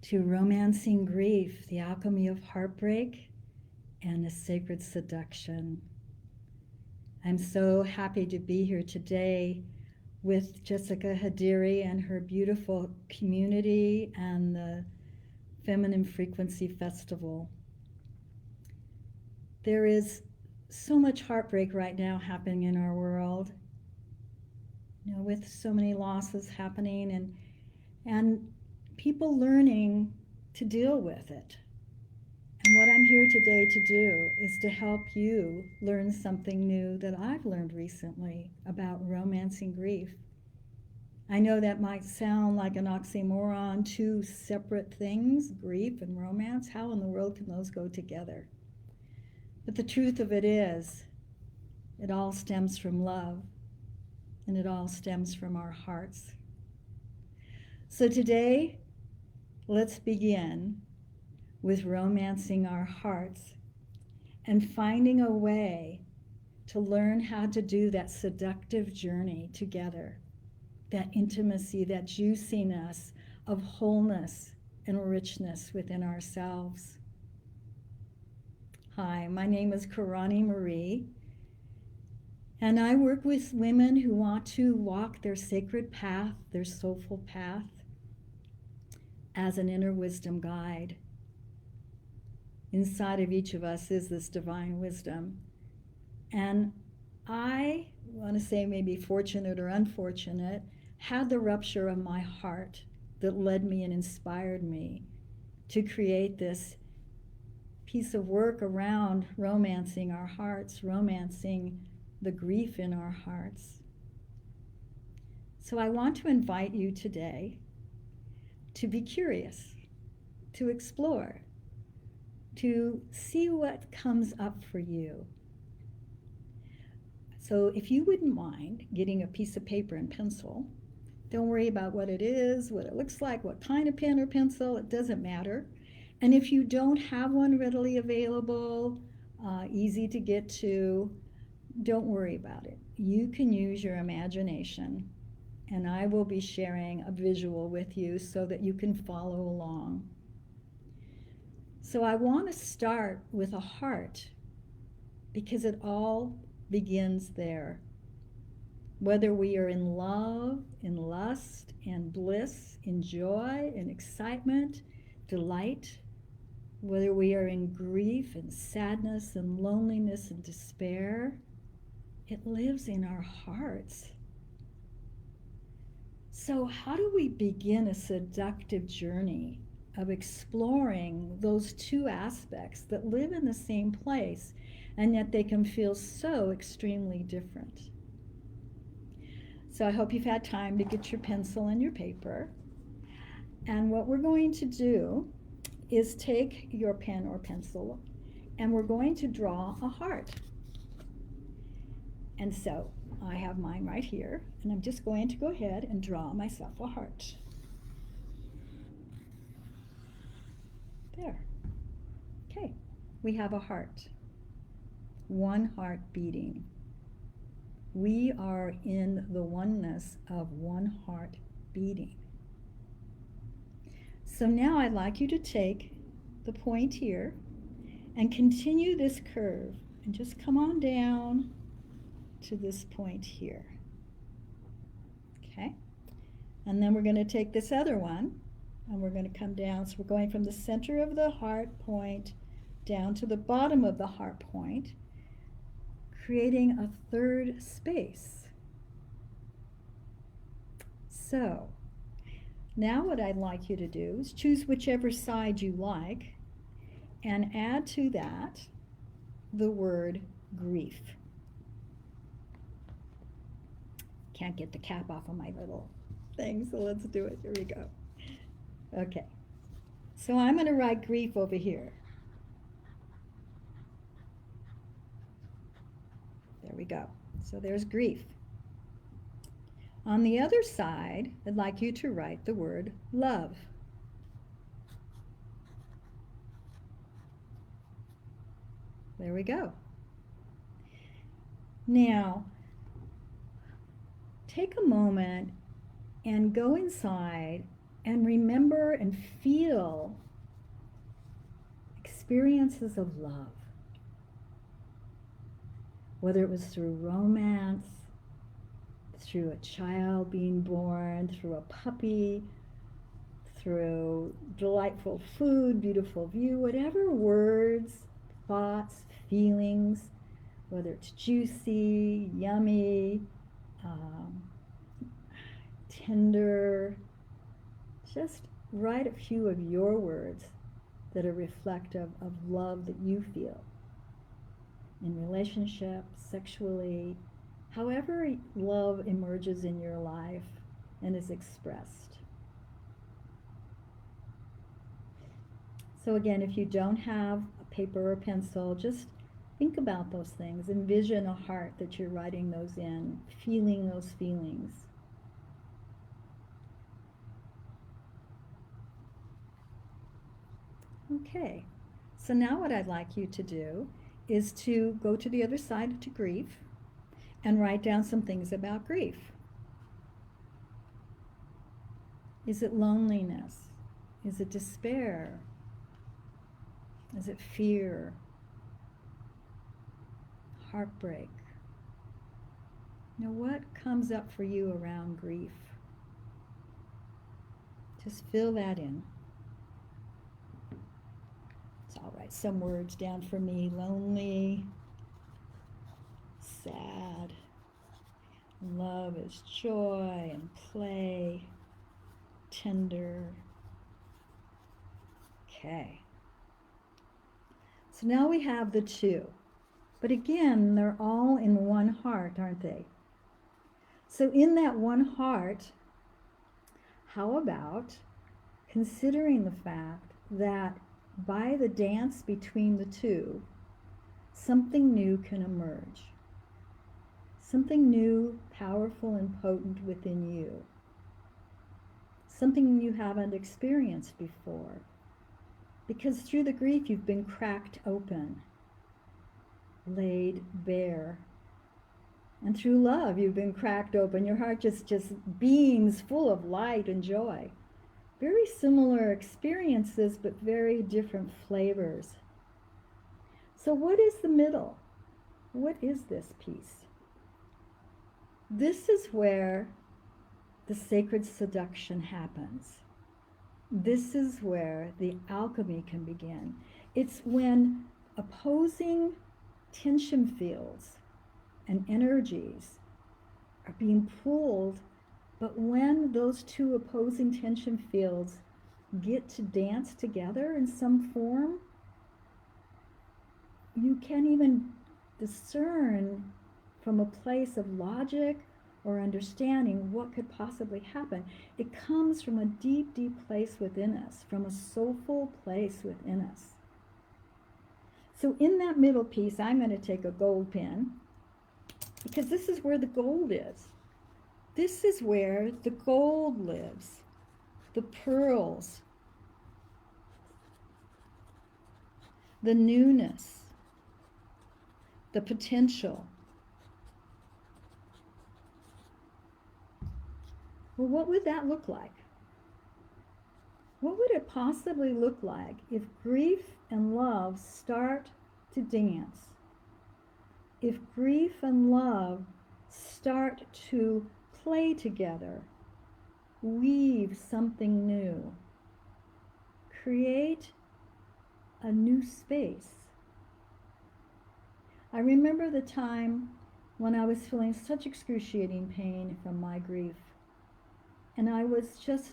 to Romancing Grief, the Alchemy of Heartbreak, and a Sacred Seduction. I'm so happy to be here today with Jessica Hadiri and her beautiful community and the Feminine Frequency Festival. There is so much heartbreak right now happening in our world, with so many losses happening and people learning to deal with it. And what I'm here today to do is to help you learn something new that I've learned recently about romancing grief. I know that might sound like an oxymoron, two separate things, grief and romance. How in the world can those go together? But the truth of it is, it all stems from love, and it all stems from our hearts. So today, let's begin with romancing our hearts and finding a way to learn how to do that seductive journey together, that intimacy, that juiciness of wholeness and richness within ourselves. Hi, my name is Kerani Marie, and I work with women who want to walk their sacred path, their soulful path, as an inner wisdom guide. Inside of each of us is this divine wisdom. And I want to say, maybe fortunate or unfortunate, had the rupture of my heart that led me and inspired me to create this piece of work around romancing our hearts, romancing the grief in our hearts. So I want to invite you today to be curious, to explore, to see what comes up for you. So if you wouldn't mind getting a piece of paper and pencil, don't worry about what it is, what it looks like, what kind of pen or pencil, it doesn't matter. And if you don't have one readily available, easy to get to, don't worry about it. You can use your imagination, and I will be sharing a visual with you so that you can follow along. So I want to start with a heart because it all begins there. Whether we are in love, in lust, in bliss, in joy, in excitement, delight, whether we are in grief and sadness and loneliness and despair, it lives in our hearts. So how do we begin a seductive journey of exploring those two aspects that live in the same place and yet they can feel so extremely different? So I hope you've had time to get your pencil and your paper. And what we're going to do is take your pen or pencil and we're going to draw a heart. And so I have mine right here, and I'm just going to go ahead and draw myself a heart. There. Okay, we have a heart. One heart beating. We are in the oneness of one heart beating. So now I'd like you to take the point here and continue this curve and just come on down to this point here. Okay? And then we're going to take this other one and we're going to come down. So we're going from the center of the heart point down to the bottom of the heart point, creating a third space. So now what I'd like you to do is choose whichever side you like and add to that the word grief. Can't get the cap off of my little thing, so let's do it. Here we go. Okay, so I'm going to write grief over here. There we go. So there's grief. On the other side, I'd like you to write the word love. There we go. Now, take a moment and go inside and remember and feel experiences of love. Whether it was through romance, through a child being born, through a puppy, through delightful food, beautiful view, whatever words, thoughts, feelings, whether it's juicy, yummy, tender, just write a few of your words that are reflective of love that you feel in relationship, sexually, however love emerges in your life and is expressed. So again, if you don't have a paper or pencil, just think about those things. Envision a heart that you're writing those in, feeling those feelings. Okay, so now what I'd like you to do is to go to the other side to grief and write down some things about grief. Is it loneliness? Is it despair? Is it fear? Heartbreak? Now, what comes up for you around grief? Just fill that in. So I'll write some words down for me. Lonely, sad, love is joy and play, tender. Okay. So now we have the two. But again, they're all in one heart, aren't they? So in that one heart, how about considering the fact that by the dance between the two, something new can emerge. Something new, powerful, and potent within you. Something you haven't experienced before. Because through the grief, you've been cracked open, laid bare. And through love, you've been cracked open. Your heart just beams full of light and joy. Very similar experiences, but very different flavors. So what is the middle? What is this piece? This is where the sacred seduction happens. This is where the alchemy can begin. It's when opposing tension fields and energies are being pulled, but when those two opposing tension fields get to dance together in some form, you can't even discern from a place of logic or understanding what could possibly happen. It comes from a deep, deep place within us, from a soulful place within us. So in that middle piece, I'm going to take a gold pen, because this is where the gold is. This is where the gold lives, the pearls, the newness, the potential. Well, what would that look like? What would it possibly look like if grief and love start to dance? If grief and love start to play together, weave something new, create a new space. I remember the time when I was feeling such excruciating pain from my grief, and I was just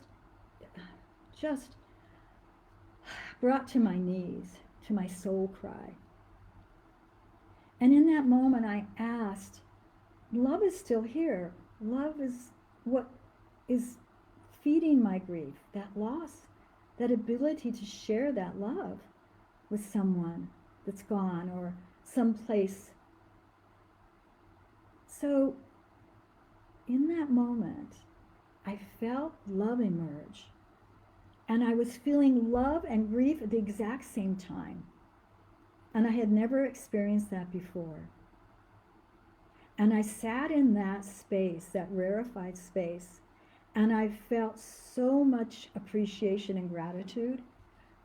brought to my knees, to my soul cry. And in that moment I asked, love is still here. Love is what is feeding my grief, that loss, that ability to share that love with someone that's gone or someplace. So in that moment, I felt love emerge. And I was feeling love and grief at the exact same time. And I had never experienced that before. And I sat in that space, that rarefied space, And I felt so much appreciation and gratitude.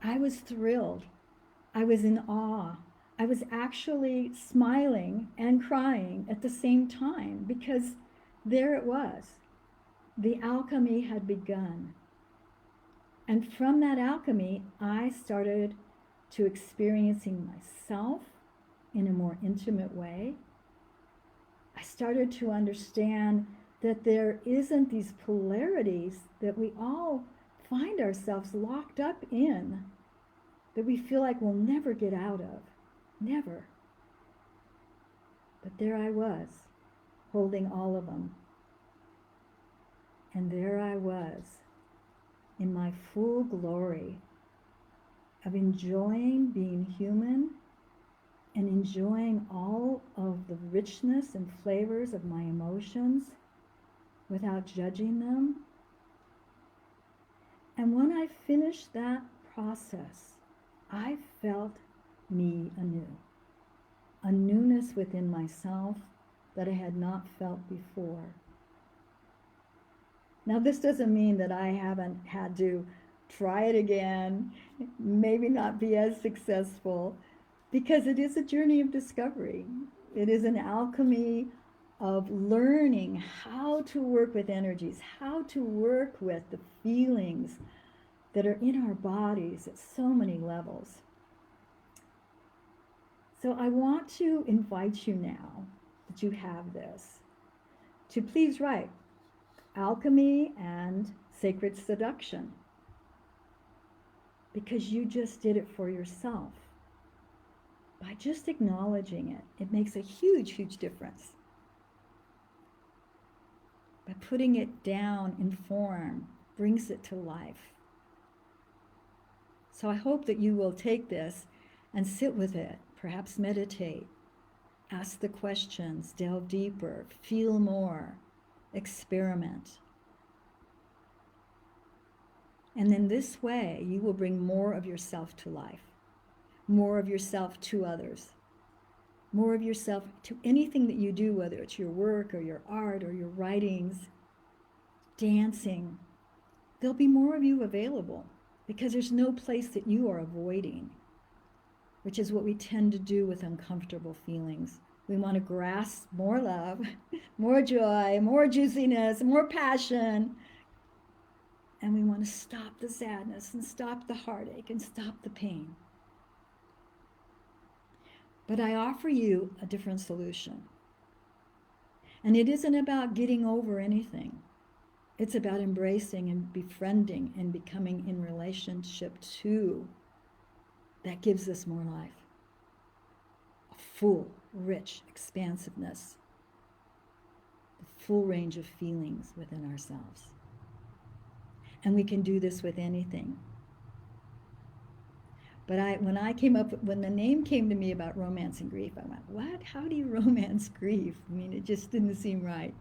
I was thrilled. I was in awe. I was actually smiling and crying at the same time because there it was. The alchemy had begun. And from that alchemy, I started to experiencing myself in a more intimate way. I started to understand that there isn't these polarities that we all find ourselves locked up in, that we feel like we'll never get out of. Never. But there I was, holding all of them. And there I was, in my full glory of enjoying being human and enjoying all of the richness and flavors of my emotions without judging them. And when I finished that process, I felt me anew, a newness within myself that I had not felt before. Now, this doesn't mean that I haven't had to try it again, maybe not be as successful, because it is a journey of discovery. It is an alchemy of learning how to work with energies, how to work with the feelings that are in our bodies at so many levels. So I want to invite you now that you have this to please write Alchemy and Sacred Seduction, because you just did it for yourself. By just acknowledging it, it makes a huge, huge difference. By putting it down in form, brings it to life. So I hope that you will take this and sit with it, perhaps meditate, ask the questions, delve deeper, feel more, experiment. And then this way, you will bring more of yourself to life, more of yourself to others, more of yourself to anything that you do, whether it's your work or your art or your writings, dancing. There'll be more of you available because there's no place that you are avoiding, which is what we tend to do with uncomfortable feelings. We want to grasp more love, more joy, more juiciness, more passion. And we want to stop the sadness and stop the heartache and stop the pain. But I offer you a different solution. And it isn't about getting over anything. It's about embracing and befriending and becoming in relationship to that gives us more life. A full, rich expansiveness. The full range of feelings within ourselves. And we can do this with anything. But when the name came to me about romance and grief, I went, what? How do you romance grief? I mean, it just didn't seem right.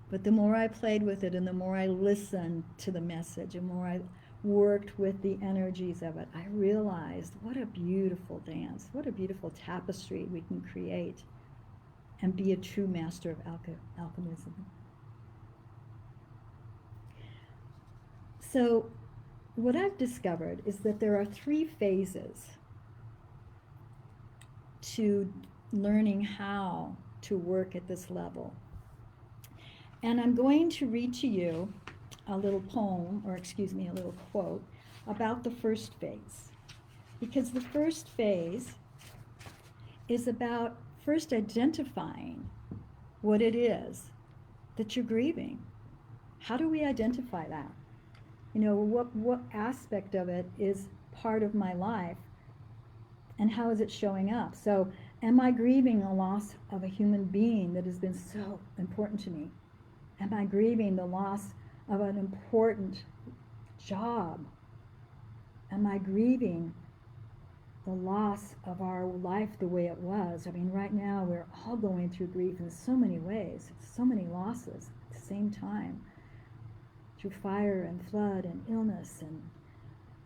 But the more I played with it and the more I listened to the message and more I worked with the energies of it, I realized what a beautiful dance, what a beautiful tapestry we can create and be a true master of alchemism. So what I've discovered is that there are 3 phases to learning how to work at this level. And I'm going to read to you a little poem, or excuse me, a little quote about the first phase. Because the first phase is about first identifying what it is that you're grieving. How do we identify that? You know, what aspect of it is part of my life and how is it showing up? So am I grieving the loss of a human being that has been so important to me? Am I grieving the loss of an important job? Am I grieving the loss of our life the way it was? I mean, right now we're all going through grief in so many ways, so many losses at the same time. Through fire and flood and illness and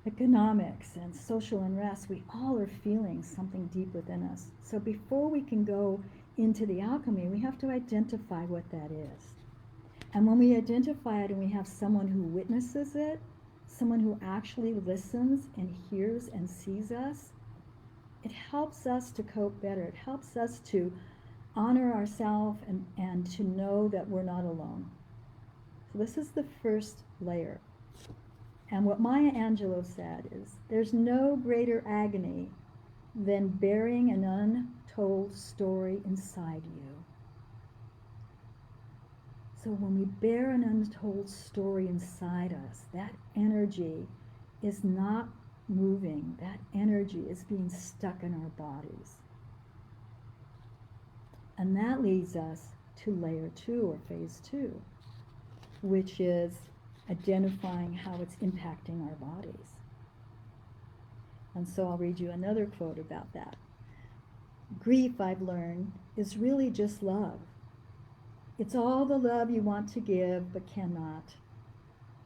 economics and social unrest, we all are feeling something deep within us. So before we can go into the alchemy, we have to identify what that is. And when we identify it and we have someone who witnesses it, someone who actually listens and hears and sees us, it helps us to cope better. It helps us to honor ourselves and to know that we're not alone. So this is the first layer. And what Maya Angelou said is, there's no greater agony than bearing an untold story inside you. So when we bear an untold story inside us, that energy is not moving. That energy is being stuck in our bodies. And that leads us to layer 2 or phase 2, which is identifying how it's impacting our bodies. And so I'll read you another quote about that. Grief, I've learned, is really just love. It's all the love you want to give but cannot.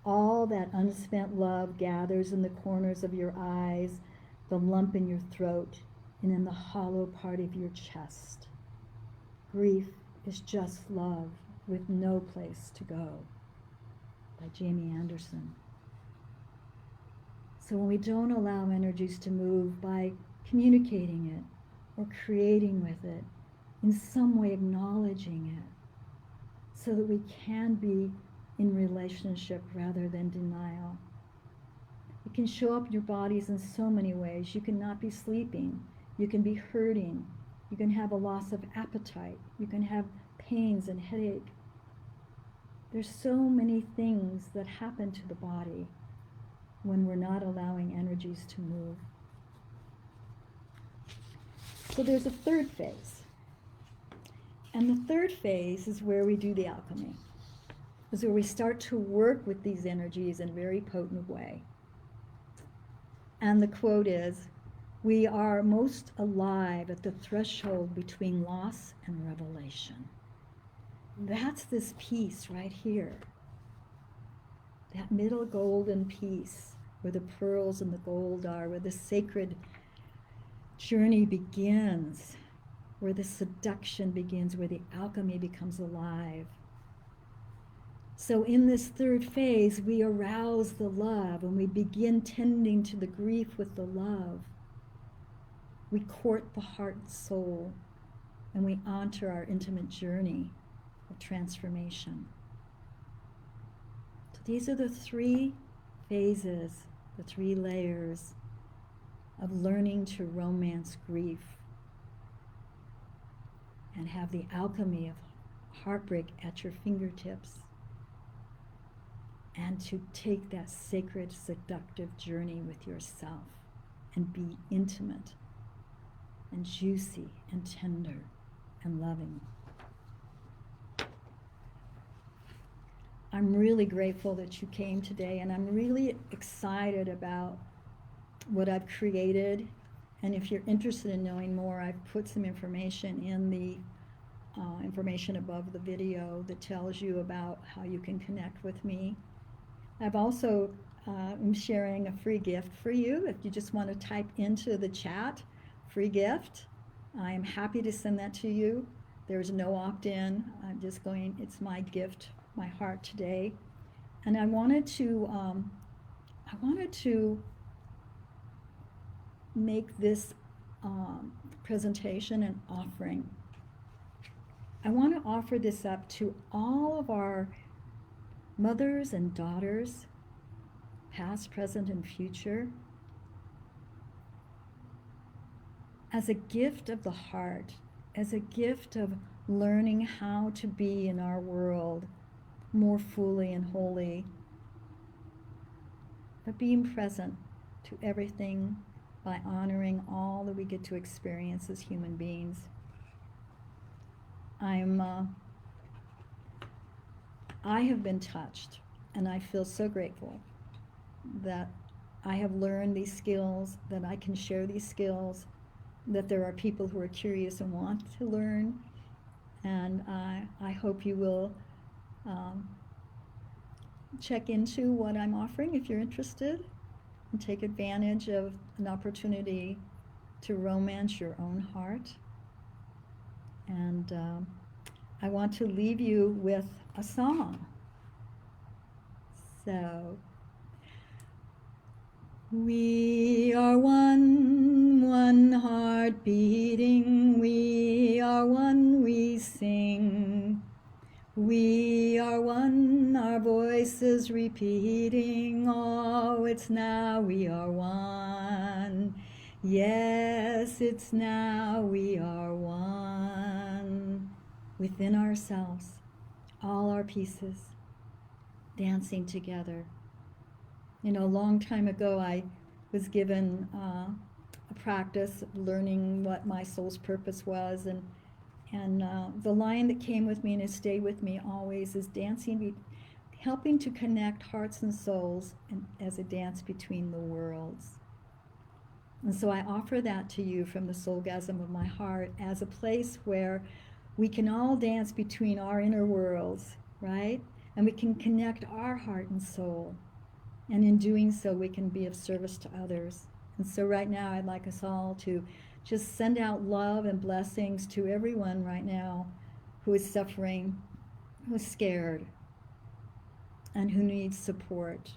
All that unspent love gathers in the corners of your eyes, the lump in your throat, and in the hollow part of your chest. Grief is just love with no place to go. By Jamie Anderson. So when we don't allow energies to move by communicating it or creating with it, in some way acknowledging it, so that we can be in relationship rather than denial. It can show up in your bodies in so many ways. You can not be sleeping. You can be hurting. You can have a loss of appetite. You can have pains and headache. There's so many things that happen to the body when we're not allowing energies to move. So there's a third phase. And the third phase is where we do the alchemy. Is where we start to work with these energies in a very potent way. And the quote is, we are most alive at the threshold between loss and revelation. That's this piece right here. That middle golden piece where the pearls and the gold are, where the sacred journey begins, where the seduction begins, where the alchemy becomes alive. So in this third phase, we arouse the love and we begin tending to the grief with the love. We court the heart and soul, and we enter our intimate journey of transformation. So these are the 3 phases, the 3 layers of learning to romance grief and have the alchemy of heartbreak at your fingertips, and to take that sacred seductive journey with yourself and be intimate and juicy and tender and loving. I'm really grateful that you came today, and I'm really excited about what I've created. And if you're interested in knowing more, I've put some information in the information above the video that tells you about how you can connect with me. I've also am sharing a free gift for you. If you just want to type into the chat, free gift, I am happy to send that to you. There's no opt-in. I'm just going, it's my gift, my heart today. And I wanted to make this presentation an offering. I want to offer this up to all of our mothers and daughters, past, present, and future, as a gift of the heart, as a gift of learning how to be in our world more fully and wholly, but being present to everything by honoring all that we get to experience as human beings. I have been touched, and I feel so grateful that I have learned these skills, that I can share these skills, that there are people who are curious and want to learn, and I hope you will check into what I'm offering if you're interested, and take advantage of an opportunity to romance your own heart. And I want to leave you with a song. So, we are one, one heart beating. We are one, we sing. We are one, our voices repeating. Oh, it's now we are one. Yes, it's now we are one. Within ourselves, all our pieces, dancing together. You know, a long time ago, I was given a practice of learning what my soul's purpose was, and the line that came with me and has stayed with me always is dancing, helping to connect hearts and souls as a dance between the worlds. And so I offer that to you from the Soulgazm of my heart as a place where we can all dance between our inner worlds, right? And we can connect our heart and soul. And in doing so, we can be of service to others. And so right now, I'd like us all to just send out love and blessings to everyone right now who is suffering, who is scared, and who needs support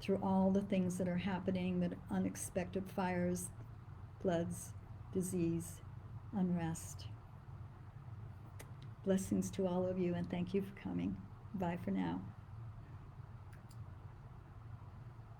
through all the things that are happening, that unexpected fires, floods, disease, unrest. Blessings to all of you, and thank you for coming. Bye for now.